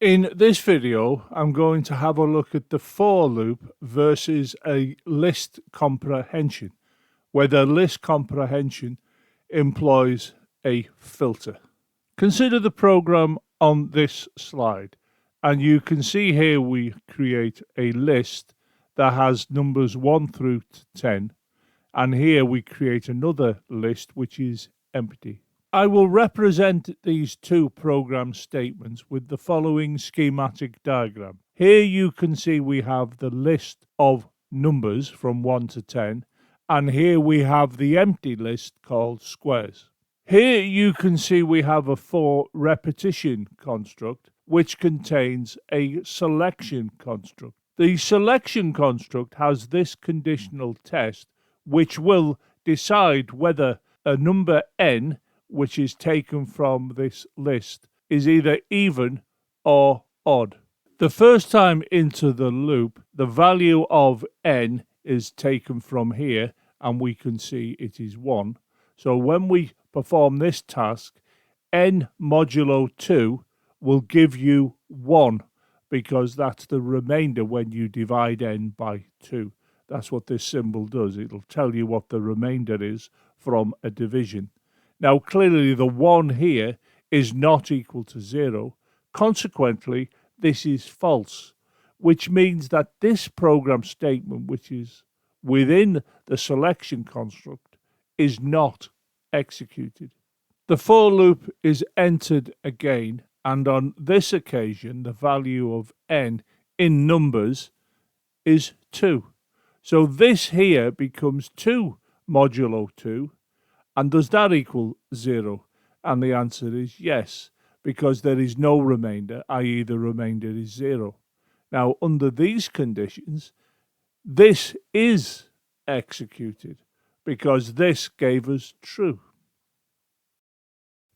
In this video, I'm going to have a look at the for loop versus a list comprehension, where the list comprehension employs a filter. Consider the program on this slide, and you can see here we create a list that has numbers 1 through to 10, and here we create another list which is empty. I will represent these two program statements with the following schematic diagram. Here you can see we have the list of numbers from 1 to 10, and here we have the empty list called squares. Here you can see we have a for repetition construct which contains a selection construct. The selection construct has this conditional test which will decide whether a number n, which is taken from this list, is either even or odd. The first time into the loop, the value of n is taken from here, and we can see it is 1. So when we perform this task, n modulo 2 will give you 1, because that's the remainder when you divide n by 2. That's what this symbol does. It'll tell you what the remainder is from a division. Now, clearly, the 1 here is not equal to 0. Consequently, this is false, which means that this program statement, which is within the selection construct, is not executed. The for loop is entered again, and on this occasion, the value of n in numbers is 2. So this here becomes 2 modulo 2. And does that equal 0? And the answer is yes, because there is no remainder, i.e. the remainder is 0. Now, under these conditions, this is executed, because this gave us true.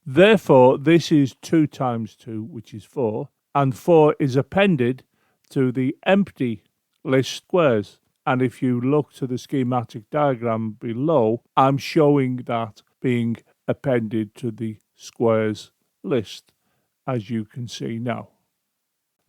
Therefore, this is 2 times 2, which is 4, and 4 is appended to the empty list squares. And if you look to the schematic diagram below, I'm showing that being appended to the squares list, as you can see now.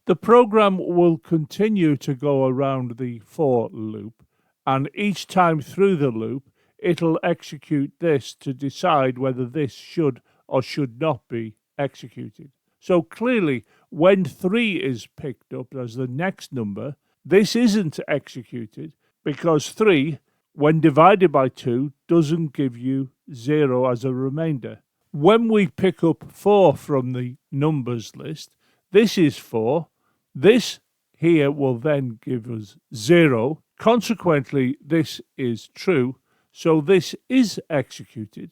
The program will continue to go around the for loop, and each time through the loop, it'll execute this to decide whether this should or should not be executed. So clearly, when 3 is picked up as the next number, this isn't executed, because 3, when divided by 2, doesn't give you 0 as a remainder. When we pick up 4 from the numbers list, this is 4. This here will then give us 0. Consequently, this is true, so this is executed.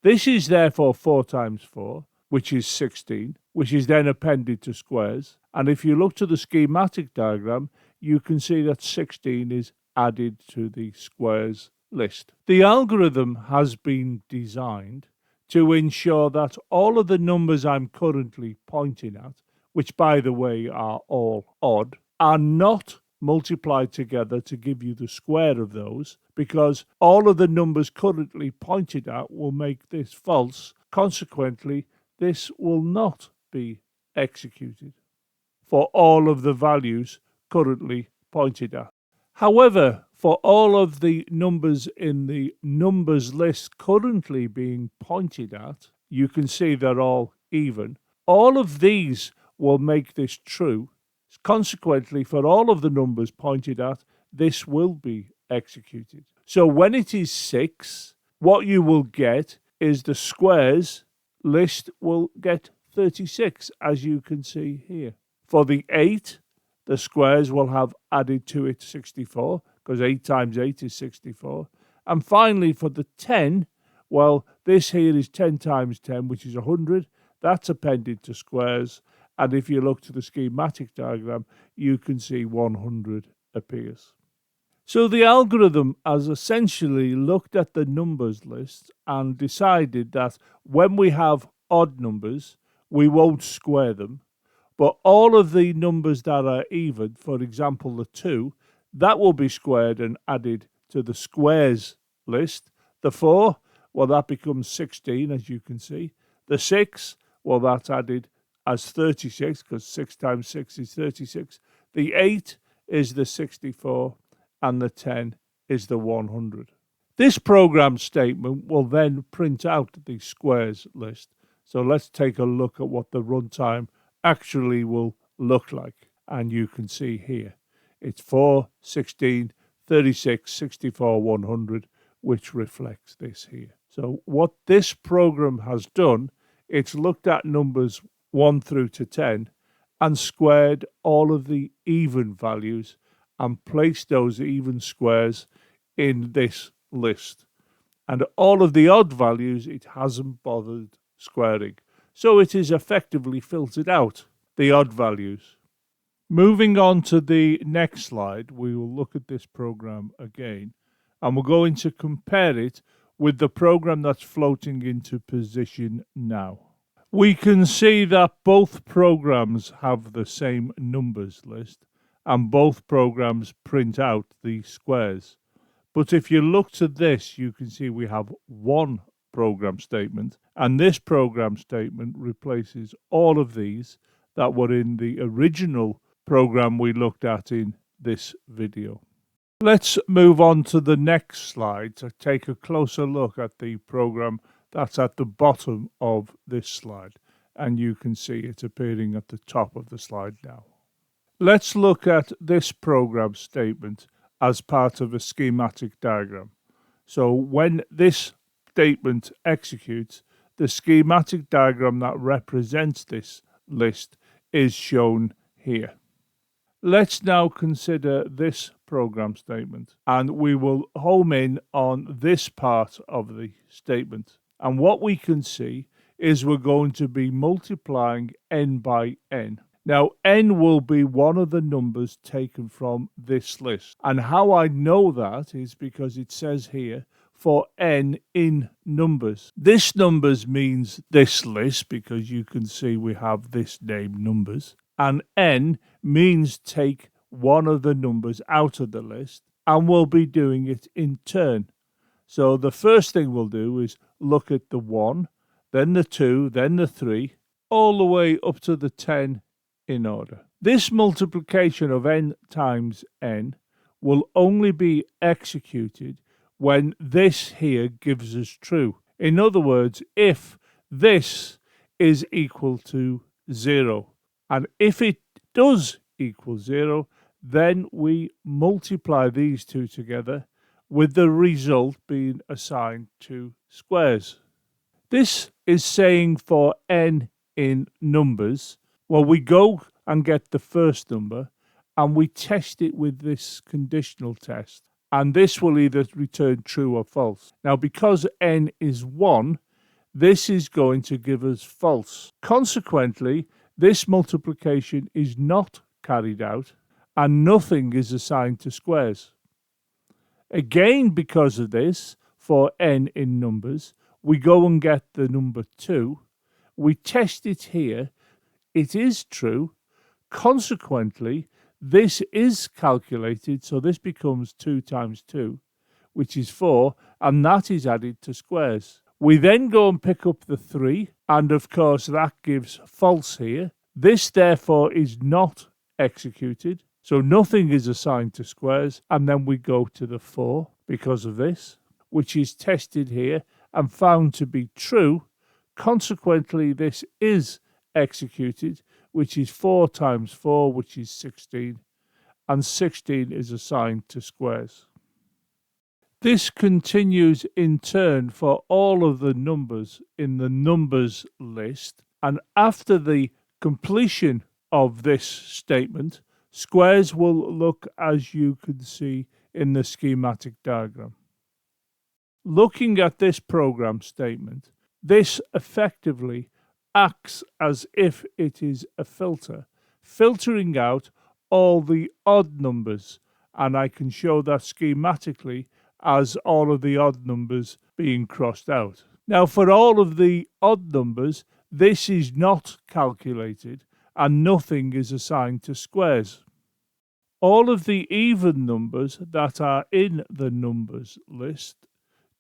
This is therefore 4 times 4, which is 16, which is then appended to squares. And if you look to the schematic diagram, you can see that 16 is added to the squares list. The algorithm has been designed to ensure that all of the numbers I'm currently pointing at, which by the way are all odd, are not multiplied together to give you the square of those, because all of the numbers currently pointed at will make this false. Consequently, this will not be executed for all of the values currently pointed at. However, for all of the numbers in the numbers list currently being pointed at, you can see they're all even. All of these will make this true. Consequently, for all of the numbers pointed at, this will be executed. So when it is 6, what you will get is the squares list will get 36, as you can see here. For the 8, the squares will have added to it 64, because 8 times 8 is 64. And finally, for the 10, well, this here is 10 times 10, which is 100. That's appended to squares. And if you look to the schematic diagram, you can see 100 appears. So the algorithm has essentially looked at the numbers list and decided that when we have odd numbers, we won't square them. But all of the numbers that are even, for example, the 2, that will be squared and added to the squares list. The 4, well, that becomes 16, as you can see. The 6, well, that's added as 36, because 6 times 6 is 36. The 8 is the 64, and the 10 is the 100. This program statement will then print out the squares list. So let's take a look at what the runtime actually will look like. And you can see here, it's 4, 16, 36, 64, 100, which reflects this here. So what this program has done, it's looked at numbers 1 through to 10 and squared all of the even values and placed those even squares in this list. And all of the odd values it hasn't bothered squaring. So it is effectively filtered out the odd values. Moving on to the next slide, we will look at this program again, and we're going to compare it with the program that's floating into position now. We can see that both programs have the same numbers list, and both programs print out the squares. But if you look to this, you can see we have one program statement, and this program statement replaces all of these that were in the original program we looked at in this video. Let's move on to the next slide to take a closer look at the program that's at the bottom of this slide, and you can see it appearing at the top of the slide now. Let's look at this program statement as part of a schematic diagram. So when this statement executes, the schematic diagram that represents this list is shown here. Let's now consider this program statement, and we will home in on this part of the statement. And what we can see is we're going to be multiplying n by n. Now, n will be one of the numbers taken from this list. And how I know that is because it says here, for n in numbers. This numbers means this list, because you can see we have this named numbers. And n means take one of the numbers out of the list, and we'll be doing it in turn. So the first thing we'll do is look at the 1, then the 2, then the 3, all the way up to the 10 in order. This multiplication of n times n will only be executed when this here gives us true. In other words, if this is equal to 0, and if it does equal 0, then we multiply these two together, with the result being assigned to squares. This is saying for n in numbers, well, we go and get the first number and we test it with this conditional test, and this will either return true or false. Now, because n is 1, this is going to give us false. Consequently, this multiplication is not carried out and nothing is assigned to squares. Again, because of this, for n in numbers, we go and get the number 2. We test it here. It is true. Consequently, this is calculated, so this becomes 2 times 2, which is 4, and that is added to squares. We then go and pick up the 3, and of course that gives false here. This therefore is not executed, so nothing is assigned to squares, and then we go to the 4 because of this, which is tested here and found to be true. Consequently, this is executed, which is 4 times 4, which is 16, and 16 is assigned to squares. This continues in turn for all of the numbers in the numbers list, and after the completion of this statement, squares will look as you can see in the schematic diagram. Looking at this program statement, this effectively acts as if it is a filter, filtering out all the odd numbers, and I can show that schematically as all of the odd numbers being crossed out. Now, for all of the odd numbers, this is not calculated and nothing is assigned to squares. All of the even numbers that are in the numbers list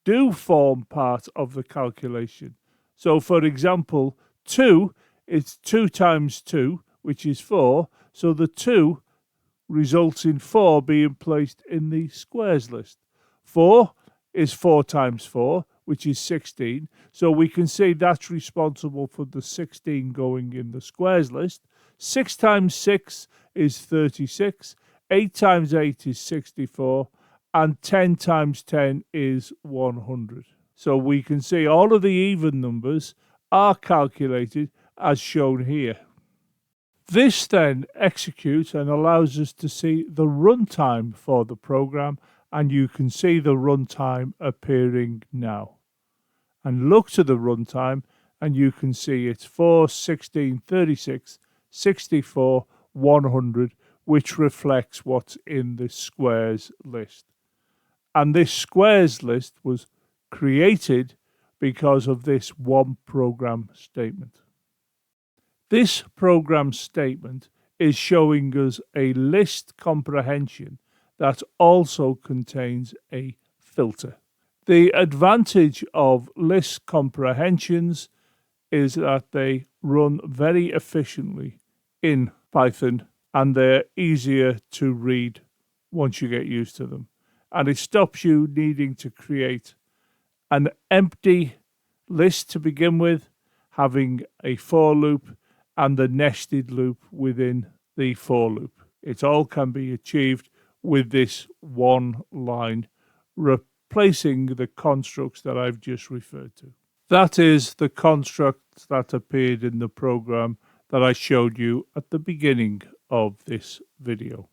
do form part of the calculation. So, for example, 2 it's 2 times 2, which is 4. So the 2 results in 4 being placed in the squares list. 4 is 4 times 4, which is 16. So we can see that's responsible for the 16 going in the squares list. 6 times 6 is 36. 8 times 8 is 64. And 10 times 10 is 100. So we can see all of the even numbers are calculated as shown here. This then executes and allows us to see the runtime for the program, and you can see the runtime appearing now. And look to the runtime and you can see it's 4, 16, 36, 64, 100, which reflects what's in the squares list. And this squares list was created because of this one program statement. This program statement is showing us a list comprehension that also contains a filter. The advantage of list comprehensions is that they run very efficiently in Python and they're easier to read once you get used to them. And it stops you needing to create an empty list to begin with, having a for loop and the nested loop within the for loop. It all can be achieved with this one line, replacing the constructs that I've just referred to. That is the construct that appeared in the program that I showed you at the beginning of this video.